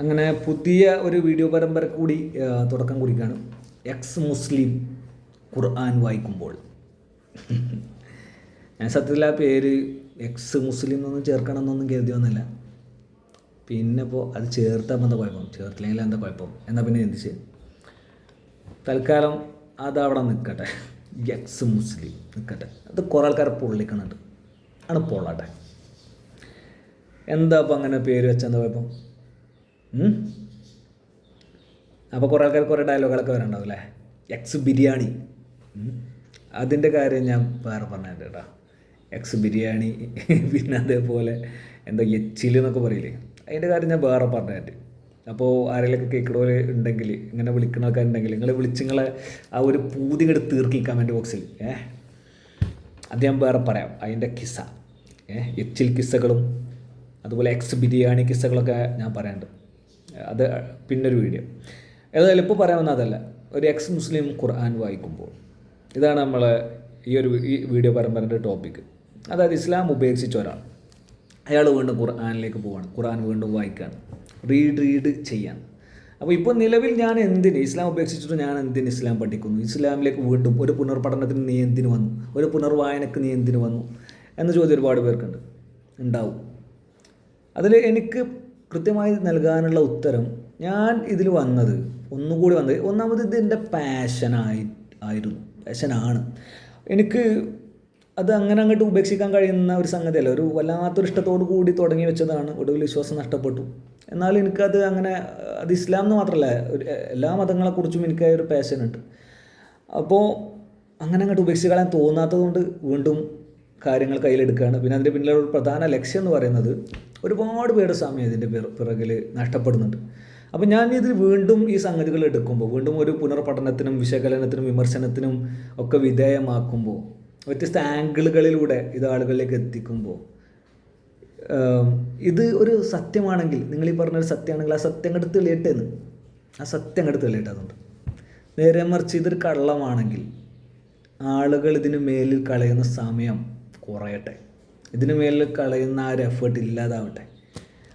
അങ്ങനെ പുതിയ ഒരു വീഡിയോ പരമ്പര കൂടി തുടക്കം കുറിക്കുകയാണ്. എക്സ് മുസ്ലിം ഖുർആൻ വായിക്കുമ്പോൾ. ഞാൻ സത്യത്തിൽ ആ പേര് എക്സ് മുസ്ലിം എന്നൊന്നും ചേർക്കണം എന്നൊന്നും കരുതി വന്നില്ല. പിന്നെ ഇപ്പോൾ അത് ചേർത്താൽ എന്താ കുഴപ്പം, ചേർത്തില്ലെങ്കിൽ എന്താ കുഴപ്പം എന്നാൽ പിന്നെ ചിന്തിച്ച് തൽക്കാലം അതവിടെ നിൽക്കട്ടെ. എക്സ് മുസ്ലിം നിൽക്കട്ടെ. അത് കുറേ ആൾക്കാരെ പൊള്ളിക്കണുണ്ട്, ആണ് പൊള്ളട്ടെ. എന്താ അപ്പം അങ്ങനെ പേര് വെച്ചെന്താ കുഴപ്പം? അപ്പോൾ കുറേ ആൾക്കാർ കുറേ ഡയലോഗുകളൊക്കെ വരണ്ടാവും അല്ലേ. എക്സ് ബിരിയാണി, അതിൻ്റെ കാര്യം ഞാൻ വേറെ പറഞ്ഞിട്ടുണ്ട് കേട്ടോ. എക്സ് ബിരിയാണി, പിന്നെ അതേപോലെ എന്താ എച്ചിൽ എന്നൊക്കെ പറയില്ലേ, അതിൻ്റെ കാര്യം ഞാൻ വേറെ പറഞ്ഞിട്ടുണ്ട്. അപ്പോൾ ആരെങ്കിലൊക്കെ കേൾക്കണവർ ഉണ്ടെങ്കിൽ, ഇങ്ങനെ വിളിക്കണമൊക്കെ ഉണ്ടെങ്കിൽ നിങ്ങൾ വിളിച്ചിങ്ങളെ ആ ഒരു പൂതി കെടുത്ത് തീർക്കി കമൻറ്റ് ബോക്സിൽ അത് ഞാൻ വേറെ പറയാം. അതിൻ്റെ കിസ്സ, എച്ചിൽ കിസ്സകളും അതുപോലെ എക്സ് ബിരിയാണി കിസ്സകളൊക്കെ ഞാൻ പറയാനുണ്ട്. അത് പിന്നൊരു വീഡിയോ. ഏതായാലും ഇപ്പോൾ പറയാവുന്ന അതല്ല. ഒരു എക്സ് മുസ്ലിം ഖുർആൻ വായിക്കുമ്പോൾ, ഇതാണ് നമ്മൾ ഈ വീഡിയോ പരമ്പരൻ്റെ ടോപ്പിക്ക്. അതായത് ഇസ്ലാം ഉപേക്ഷിച്ച ഒരാൾ, അയാൾ വീണ്ടും ഖുർആനിലേക്ക് പോവാണ്, ഖുർആൻ വീണ്ടും വായിക്കുകയാണ്, റീഡ് ചെയ്യാൻ. അപ്പോൾ ഇപ്പോൾ നിലവിൽ ഞാൻ എന്തിന് ഇസ്ലാം ഉപേക്ഷിച്ചിട്ട് ഞാൻ എന്തിന് ഇസ്ലാം പഠിക്കുന്നു, ഇസ്ലാമിലേക്ക് വീണ്ടും ഒരു പുനർപഠനത്തിന് നീ എന്തിനു വന്നു, ഒരു പുനർവായനക്ക് നീ എന്തിനു വന്നു എന്ന ചോദ്യം ഒരുപാട് പേർക്കുണ്ട്, ഉണ്ടാവും. അതിൽ എനിക്ക് കൃത്യമായി നൽകാനുള്ള ഉത്തരം, ഞാൻ ഇതിൽ വന്നത് ഒന്നുകൂടി വന്നത്, ഒന്നാമത് ഇത് എൻ്റെ പാഷനാണ്. എനിക്ക് അത് അങ്ങനെ അങ്ങോട്ട് ഉപേക്ഷിക്കാൻ കഴിയുന്ന ഒരു സംഗതിയല്ല. ഒരു വല്ലാത്തൊരു ഇഷ്ടത്തോടു കൂടി തുടങ്ങി വെച്ചതാണ്, ഒടുവിൽ വിശ്വാസം നഷ്ടപ്പെട്ടു. എന്നാലും എനിക്കത് അങ്ങനെ, അത് ഇസ്ലാം എന്ന് മാത്രമല്ല, എല്ലാ മതങ്ങളെക്കുറിച്ചും എനിക്ക് ഒരു പാഷനുണ്ട്. അപ്പോൾ അങ്ങനെ അങ്ങോട്ട് ഉപേക്ഷിക്കാൻ തോന്നാത്തത് കൊണ്ട് വീണ്ടും കാര്യങ്ങൾ കയ്യിലെടുക്കുകയാണ്. പിന്നെ അതിൻ്റെ പിന്നിലുള്ള ഒരു പ്രധാന ലക്ഷ്യം എന്ന് പറയുന്നത്, ഒരുപാട് പേരുടെ സമയം ഇതിൻ്റെ പിറകിൽ നഷ്ടപ്പെടുന്നുണ്ട്. അപ്പോൾ ഞാൻ ഇതിൽ വീണ്ടും ഈ സംഗതികൾ എടുക്കുമ്പോൾ, വീണ്ടും ഒരു പുനർപഠനത്തിനും വിശകലനത്തിനും വിമർശനത്തിനും ഒക്കെ വിധേയമാക്കുമ്പോൾ, വ്യത്യസ്ത ആംഗിളുകളിലൂടെ ഇത് ആളുകളിലേക്ക് എത്തിക്കുമ്പോൾ, ഇത് ഒരു സത്യമാണെങ്കിൽ, നിങ്ങൾ ഈ പറഞ്ഞൊരു സത്യമാണെങ്കിൽ ആ സത്യം അങ്ങോട്ട് തെളിയട്ടെന്ന്, ആ സത്യം അങ്ങോട്ട് തെളിയട്ടെ. അതുകൊണ്ട് നേരെ മറിച്ച് ഇതൊരു കള്ളമാണെങ്കിൽ ആളുകൾ ഇതിന് മേലിൽ കളയുന്ന സമയം കുറയട്ടെ, ഇതിന് മേലിൽ കളയുന്ന ആ ഒരു എഫേർട്ട് ഇല്ലാതാവട്ടെ.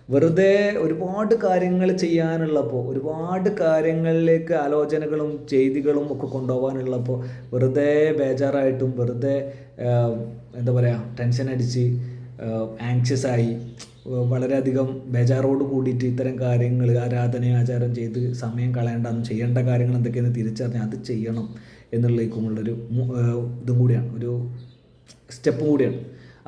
വെറുതെ ഒരുപാട് കാര്യങ്ങൾ ചെയ്യാനുള്ളപ്പോൾ, ഒരുപാട് കാര്യങ്ങളിലേക്ക് ആലോചനകളും ചെയ്തികളും ഒക്കെ കൊണ്ടുപോകാനുള്ളപ്പോൾ വെറുതെ ബേജാറായിട്ടും, വെറുതെ എന്താ പറയുക, ടെൻഷൻ അടിച്ച് ആങ്ഷ്യസായി, വളരെയധികം ബേജാറോട് കൂടിയിട്ട് ഇത്തരം കാര്യങ്ങൾ, ആചാരം ചെയ്ത് സമയം കളയേണ്ടെന്നും, ചെയ്യേണ്ട കാര്യങ്ങൾ എന്തൊക്കെയെന്ന് തിരിച്ചറിഞ്ഞ് അത് ചെയ്യണം എന്നുള്ളേക്കുമുള്ളൊരു ഇതും കൂടിയാണ്, ഒരു സ്റ്റെപ്പും കൂടിയാണ്.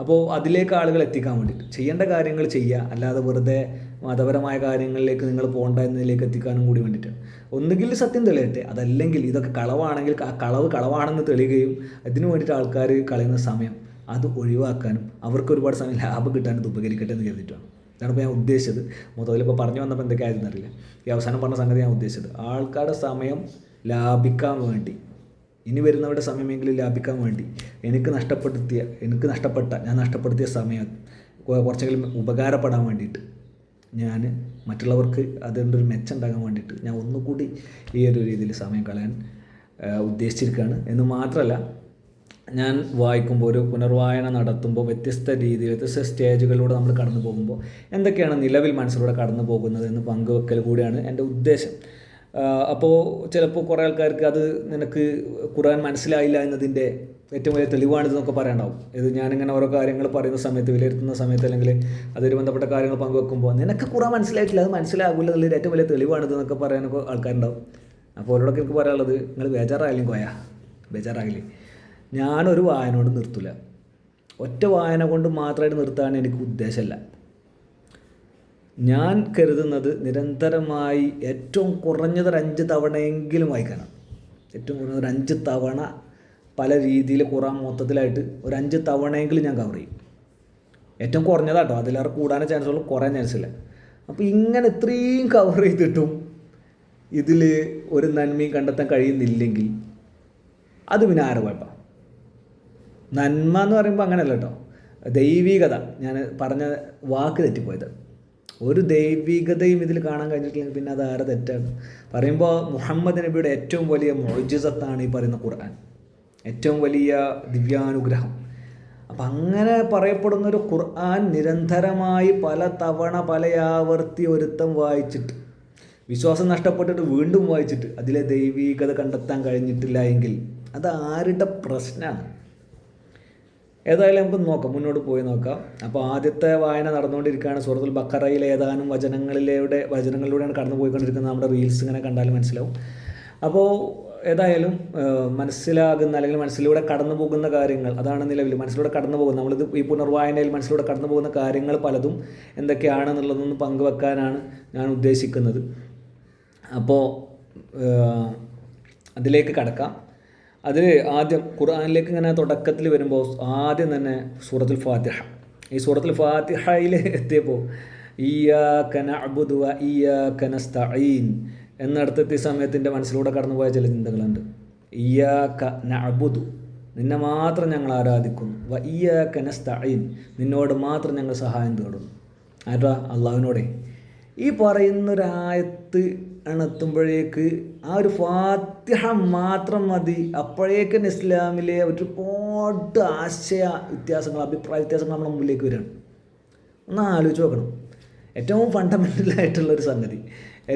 അപ്പോൾ അതിലേക്ക് ആളുകൾ എത്തിക്കാൻ വേണ്ടിയിട്ട് ചെയ്യേണ്ട കാര്യങ്ങൾ ചെയ്യുക, അല്ലാതെ വെറുതെ മതപരമായ കാര്യങ്ങളിലേക്ക് നിങ്ങൾ പോകേണ്ട എന്നതിലേക്ക് എത്തിക്കാനും കൂടി വേണ്ടിയിട്ടാണ്. ഒന്നുകിൽ സത്യം തെളിയട്ടെ, അതല്ലെങ്കിൽ ഇതൊക്കെ കളവാണെങ്കിൽ ആ കളവാണെന്ന് തെളിയുകയും അതിനു വേണ്ടിയിട്ട് ആൾക്കാർ കളയുന്ന സമയം അത് ഒഴിവാക്കാനും, അവർക്ക് ഒരുപാട് സമയം ലാഭം കിട്ടാനും ഇത് ഉപകരിക്കട്ടെ എന്ന് കരുതിയിട്ടാണ്. അതാണിപ്പോൾ ഞാൻ ഉദ്ദേശിച്ചത്. മൊത്തത്തിലിപ്പോൾ പറഞ്ഞു വന്നപ്പോൾ എന്തൊക്കെയായിരുന്നു അറിയില്ല. ഈ അവസാനം പറഞ്ഞ സംഗതി ഞാൻ ഉദ്ദേശിച്ചത്, ആൾക്കാരുടെ സമയം ലാഭിക്കാൻ വേണ്ടി, ഇനി വരുന്നവരുടെ സമയമെങ്കിലും ലാഭിക്കാൻ വേണ്ടി ഞാൻ നഷ്ടപ്പെടുത്തിയ സമയം കുറച്ചെങ്കിലും ഉപകാരപ്പെടാൻ വേണ്ടിയിട്ട്, ഞാൻ മറ്റുള്ളവർക്ക് അതിൻ്റെ ഒരു മെച്ചം ഉണ്ടാകാൻ വേണ്ടിയിട്ട് ഞാൻ ഒന്നുകൂടി ഈ ഒരു രീതിയിൽ സമയം കളയാൻ ഉദ്ദേശിച്ചിരിക്കുകയാണ്. എന്ന് മാത്രമല്ല, ഞാൻ വായിക്കുമ്പോൾ, ഒരു പുനർവായന നടത്തുമ്പോൾ വ്യത്യസ്ത രീതിയിൽ, വ്യത്യസ്ത സ്റ്റേജുകളിലൂടെ നമ്മൾ കടന്നു പോകുമ്പോൾ എന്തൊക്കെയാണ് നിലവിൽ മനസ്സിലൂടെ കടന്നു പോകുന്നത് എന്ന് പങ്കുവെക്കൽ കൂടിയാണ് എൻ്റെ ഉദ്ദേശം. അപ്പോൾ ചിലപ്പോൾ കുറേ ആൾക്കാർക്ക് അത് നിനക്ക് ഖുർആൻ മനസ്സിലായില്ല എന്നതിൻ്റെ ഏറ്റവും വലിയ തെളിവാണിതെന്നൊക്കെ പറയാനുണ്ടാവും. ഇത് ഞാനിങ്ങനെ ഓരോ കാര്യങ്ങൾ പറയുന്ന സമയത്ത്, വിലയിരുത്തുന്ന സമയത്ത്, അല്ലെങ്കിൽ അതിൽ ബന്ധപ്പെട്ട കാര്യങ്ങൾ പങ്കുവെക്കുമ്പോൾ നിനക്ക് ഖുർആൻ മനസ്സിലായിട്ടില്ല, അത് മനസ്സിലാകില്ല എന്നുള്ളതിൽ ഏറ്റവും വലിയ തെളിവാണിതെന്നൊക്കെ പറയാനൊക്കെ ആൾക്കാരുണ്ടാവും. അപ്പോൾ അവരോടൊക്കെ എനിക്ക് പറയാനുള്ളത്, നിങ്ങൾ ബേജാറായില്ലേ, ഞാനൊരു വായന കൊണ്ട് നിർത്തില്ല. ഒറ്റ വായന കൊണ്ട് മാത്രമായിട്ട് നിർത്താൻ എനിക്ക് ഉദ്ദേശമല്ല. ഞാൻ കരുതുന്നത് നിരന്തരമായി ഏറ്റവും കുറഞ്ഞത് 5 തവണയെങ്കിലും വായിക്കാനാണ്. ഏറ്റവും കുറഞ്ഞത് 5 തവണ പല രീതിയിൽ ഖുർആൻ മൊത്തത്തിലായിട്ട് ഒരു 5 തവണയെങ്കിലും ഞാൻ കവർ ചെയ്യും. ഏറ്റവും കുറഞ്ഞതാട്ടോ, അതിലേറെ കൂടാനേ ചാൻസ് ഉള്ളൂ, കുറയാൻ ചാൻസ് ഇല്ല. അപ്പോൾ ഇങ്ങനെ ഇത്രയും കവർ ചെയ്തിട്ടും ഇതിൽ ഒരു നന്മയും കണ്ടെത്താൻ കഴിയുന്നില്ലെങ്കിൽ അത് പിന്നെ ആരെ കുഴപ്പം. നന്മ എന്ന് പറയുമ്പോൾ അങ്ങനെയല്ല കേട്ടോ, ദൈവികത, ഞാൻ പറഞ്ഞ വാക്ക് തെറ്റിപ്പോയത്, ഒരു ദൈവികതയും ഇതിൽ കാണാൻ കഴിഞ്ഞിട്ടില്ലെങ്കിൽ പിന്നെ അത് ആരെ തെറ്റാണ്. പറയുമ്പോൾ മുഹമ്മദ് നബിയുടെ ഏറ്റവും വലിയ മുഅ്ജിസത്താണ് ഈ പറയുന്ന ഖുർആൻ, ഏറ്റവും വലിയ ദിവ്യാനുഗ്രഹം. അപ്പം അങ്ങനെ പറയപ്പെടുന്നൊരു ഖുർആൻ നിരന്തരമായി പല തവണ പലയാവർത്തി ഒരുത്തം വായിച്ചിട്ട് വിശ്വാസം നഷ്ടപ്പെട്ടിട്ട് വീണ്ടും വായിച്ചിട്ട് അതിലെ ദൈവീകത കണ്ടെത്താൻ കഴിഞ്ഞിട്ടില്ല എങ്കിൽ അത് ആരുടെ പ്രശ്നമാണ്? ഏതായാലും നമുക്ക് നോക്കാം, മുന്നോട്ട് പോയി നോക്കാം. അപ്പോൾ ആദ്യത്തെ വായന നടന്നുകൊണ്ടിരിക്കുകയാണ്. സൂറത്തുൽ ബഖറയിലെ ഏതാനും വചനങ്ങളിലൂടെയാണ് കടന്നു പോയിക്കൊണ്ടിരിക്കുന്നത്. നമ്മുടെ റീൽസ് ഇങ്ങനെ കണ്ടാലും മനസ്സിലാവും. അപ്പോൾ ഏതായാലും മനസ്സിലാകുന്ന അല്ലെങ്കിൽ മനസ്സിലൂടെ കടന്നു പോകുന്ന കാര്യങ്ങൾ അതാണ് നിലവിൽ മനസ്സിലൂടെ കടന്നു പോകുന്നത്. നമ്മളിത് ഈ പുനർവായനയിൽ മനസ്സിലൂടെ കടന്നു പോകുന്ന കാര്യങ്ങൾ പലതും എന്തൊക്കെയാണെന്നുള്ളതൊന്ന് പങ്കുവെക്കാനാണ് ഞാൻ ഉദ്ദേശിക്കുന്നത്. അപ്പോൾ അതിലേക്ക് കടക്കാം. അതിൽ ആദ്യം ഖുർആനിലേക്ക് ഇങ്ങനെ തുടക്കത്തിൽ വരുമ്പോൾ ആദ്യം തന്നെ സൂറത്തുൽ ഫാത്തിഹ. ഈ സൂറത്തുൽ ഫാത്തിഹയിൽ എത്തിയപ്പോൾ ഇയ്യാക നഅ്ബുദു വ ഇയ്യാക നസ്തഈൻ എന്നടുത്തെത്തിയ സമയത്തിൻ്റെ മനസ്സിലൂടെ കടന്നുപോയ ചില ചിന്തകളുണ്ട്. ഇയ്യാക നഅ്ബുദു, നിന്നെ മാത്രം ഞങ്ങൾ ആരാധിക്കുന്നു. വ ഇയ്യാക നസ്തഈൻ, നിന്നോട് മാത്രം ഞങ്ങൾ സഹായം തേടുന്നു. ആരാ? അള്ളാഹുവിനോടെ. ഈ പറയുന്നൊരായത്ത് എത്തുമ്പോഴേക്ക് ആ ഒരു ഫാത്തിഹ മാത്രം മതി. അപ്പോഴേക്കും ഇസ്ലാമിലെ ഒരുപാട് ആശയ വ്യത്യാസങ്ങൾ, അഭിപ്രായ വ്യത്യാസങ്ങൾ നമ്മുടെ മുമ്പിലേക്ക് വരികയാണ്. ഒന്ന് ആലോചിച്ച് നോക്കണം. ഏറ്റവും ഫണ്ടമെൻ്റലായിട്ടുള്ളൊരു സംഗതി,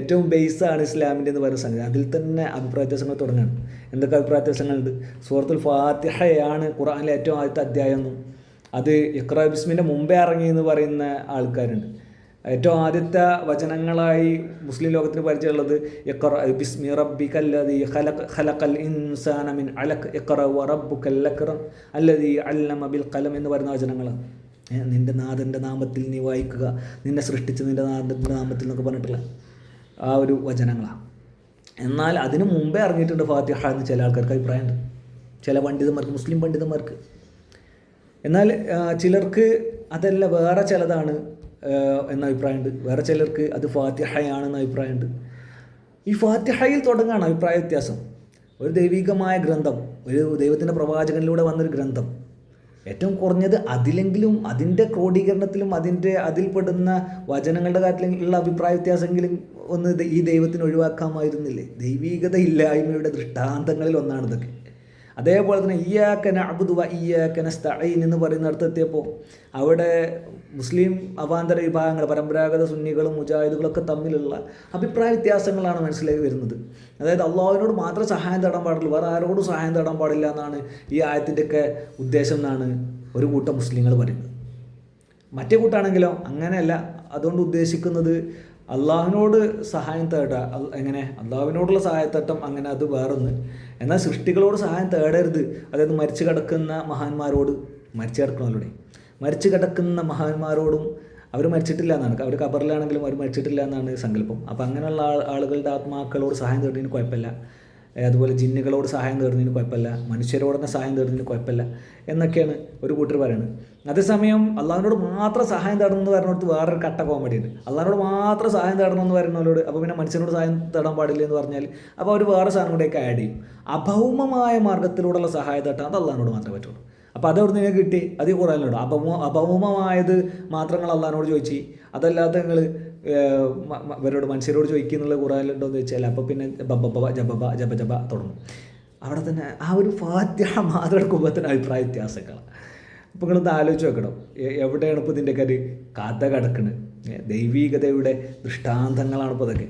ഏറ്റവും ബേസാണ് ഇസ്ലാമിൻ്റെ എന്ന് പറയുന്ന സംഗതി. അതിൽ തന്നെ അഭിപ്രായ വ്യത്യാസങ്ങൾ തുടങ്ങുകയാണ്. എന്തൊക്കെ അഭിപ്രായ വ്യത്യാസങ്ങളുണ്ട്? സൂറത്തുൽ ഫാത്തിഹയാണ് ഖുർആനിലെ ഏറ്റവും ആദ്യത്തെ അധ്യായം എന്നും അത് ഇഖ്റ ബിസ്മിൻ്റെ മുമ്പേ ഇറങ്ങി എന്ന് പറയുന്ന ആൾക്കാരുണ്ട്. ഏറ്റവും ആദ്യത്തെ വചനങ്ങളായി മുസ്ലിം ലോകത്തിന് പരിചയമുള്ളത് ഇഖ്റ ബിസ്മി റബ്ബിക്കല്ലദീ ഖലഖൽ ഇൻസാന മിൻ അലഖ് ഇഖ്റ വ റബ്ബുക്കൽ അക്രം അല്ലദീ അല്ലമ ബിൽ ഖലം എന്ന് പറയുന്ന വചനങ്ങളാണ്. നിൻ്റെ നാഥൻ്റെ നാമത്തിൽ നീ വായിക്കുക, നിന്നെ സൃഷ്ടിച്ച നിൻ്റെ നാഥൻ്റെ നാമത്തിൽ എന്നൊക്കെ പറഞ്ഞിട്ടുള്ള ആ ഒരു വചനങ്ങളാണ്. എന്നാൽ അതിന് മുമ്പേ ഇറങ്ങിയിട്ടുണ്ട് ഫാത്തിഹ എന്ന് ചില ആൾക്കാർക്ക് അഭിപ്രായമുണ്ട്, ചില പണ്ഡിതന്മാർക്ക്, മുസ്ലിം പണ്ഡിതന്മാർക്ക്. എന്നാൽ ചിലർക്ക് അതല്ല വേറെ ചിലതാണ് എന്ന അഭിപ്രായമുണ്ട്. വേറെ ചിലർക്ക് അത് ഫാത്തിഹയാണെന്ന അഭിപ്രായമുണ്ട്. ഈ ഫാത്തിഹയിൽ തുടങ്ങുകയാണ് അഭിപ്രായ വ്യത്യാസം. ഒരു ദൈവികമായ ഗ്രന്ഥം, ഒരു ദൈവത്തിൻ്റെ പ്രവാചകനിലൂടെ വന്നൊരു ഗ്രന്ഥം, ഏറ്റവും കുറഞ്ഞത് അതിലെങ്കിലും അതിൻ്റെ ക്രോഡീകരണത്തിലും അതിൽപ്പെടുന്ന വചനങ്ങളുടെ കാര്യത്തിലുള്ള അഭിപ്രായ വ്യത്യാസമെങ്കിലും ഒന്ന് ഈ ദൈവത്തിന് ഒഴിവാക്കാമായിരുന്നില്ലേ? ദൈവികത ഇല്ലായ്മയുടെ ദൃഷ്ടാന്തങ്ങളിൽ ഒന്നാണ് ഇതൊക്കെ. അതേപോലെ തന്നെ ഇയ്യാക നഅ്ബുദു വ ഇയ്യാക നസ്തഈൻ എന്ന് പറയുന്നിടത്തെത്തിയപ്പോൾ അവിടെ മുസ്ലിം അവാന്തര വിഭാഗങ്ങൾ, പരമ്പരാഗത സുന്നികളും മുജാഹിദുകളൊക്കെ തമ്മിലുള്ള അഭിപ്രായ വ്യത്യാസങ്ങളാണ് മനസ്സിലേക്ക് വരുന്നത്. അതായത് അള്ളാഹുവിനോട് മാത്രം സഹായം തേടാൻ പാടുള്ളൂ, വേറെ ആരോടും സഹായം തേടാൻ പാടില്ല എന്നാണ് ഈ ആയത്തിൻ്റെയൊക്കെ ഉദ്ദേശം എന്നാണ് ഒരു കൂട്ടം മുസ്ലിങ്ങൾ പറയുന്നത്. മറ്റേ കൂട്ടാണെങ്കിലോ അങ്ങനെയല്ല. അതുകൊണ്ട് ഉദ്ദേശിക്കുന്നത് അള്ളാഹുവിനോട് സഹായം തേടുക. എങ്ങനെ? അള്ളാഹുവിനോടുള്ള സഹായത്തേട്ടം അങ്ങനെ, അത് വേറൊന്ന്. എന്നാൽ സൃഷ്ടികളോട് സഹായം തേടരുത്. അതായത് മരിച്ചു കിടക്കുന്ന മഹാന്മാരോട്, മരിച്ചു കിടക്കുന്ന മഹാന്മാരോടും, അവർ മരിച്ചിട്ടില്ല എന്നാണ്, അവർ ഖബറിലാണെങ്കിലും അവർ മരിച്ചിട്ടില്ല എന്നാണ് സങ്കല്പം. അപ്പോൾ അങ്ങനെയുള്ള ആളുകളുടെ ആത്മാക്കളോട് സഹായം തേടുന്നതിന് കുഴപ്പമില്ല. അതുപോലെ ജിന്നുകളോട് സഹായം തേടുന്നതിന് കുഴപ്പമില്ല, മനുഷ്യരോട് തന്നെ സഹായം തേടുന്നതിന് കുഴപ്പമില്ല എന്നൊക്കെയാണ് ഒരു കൂട്ടർ പറയുന്നത്. അതേസമയം അള്ളാഹുവിനോട് മാത്രം സഹായം തേടണമെന്ന് പറയുന്നിടത്ത് വേറൊരു കട്ട കോമഡി ഉണ്ട്. അള്ളാഹുവിനോട് മാത്രം സഹായം തേടണമെന്ന് പറയുന്നവരോട് അപ്പോൾ പിന്നെ മനുഷ്യനോട് സഹായം തേടാൻ പാടില്ല എന്ന് പറഞ്ഞാൽ അപ്പോൾ അവർ വേറെ സാധനം കൂടെയൊക്കെ ആഡ് ചെയ്യും. അഭൗമമായ മാർഗത്തിലൂടെയുള്ള സഹായം തേട്ടാൻ അത് അള്ളാഹിനോട് മാത്രമേ പറ്റുള്ളൂ. അപ്പോൾ അതവിടെ നിങ്ങൾക്ക് കിട്ടി, അത് ഈ ഖുർആനിലുണ്ട്. അഭൗമമായത് മാത്രങ്ങൾ അള്ളാഹിനോട് ചോദിച്ചു, അതല്ലാതെ നിങ്ങൾ ഇവരോട് മനുഷ്യരോട് ചോദിക്കുന്നുള്ള ഖുർആനിലുണ്ടോ എന്ന് ചോദിച്ചാൽ അപ്പോൾ പിന്നെ ജബ തുടങ്ങും. അവിടെ തന്നെ ആ ഒരു ഫാത്തിഹ മാത്രം എടുക്കുമ്പോൾ തന്നെ അഭിപ്രായ വ്യത്യാസങ്ങളാണ്. അപ്പോൾ നിങ്ങളൊന്ന് ആലോചിച്ച് വെക്കണം, എവിടെയാണ് ഇപ്പോൾ ഇതിൻ്റെയൊക്കെ ഒരു കഥ കിടക്കുന്നത്? ദൈവീകതയുടെ ദൃഷ്ടാന്തങ്ങളാണ് ഇപ്പോൾ ഇതൊക്കെ.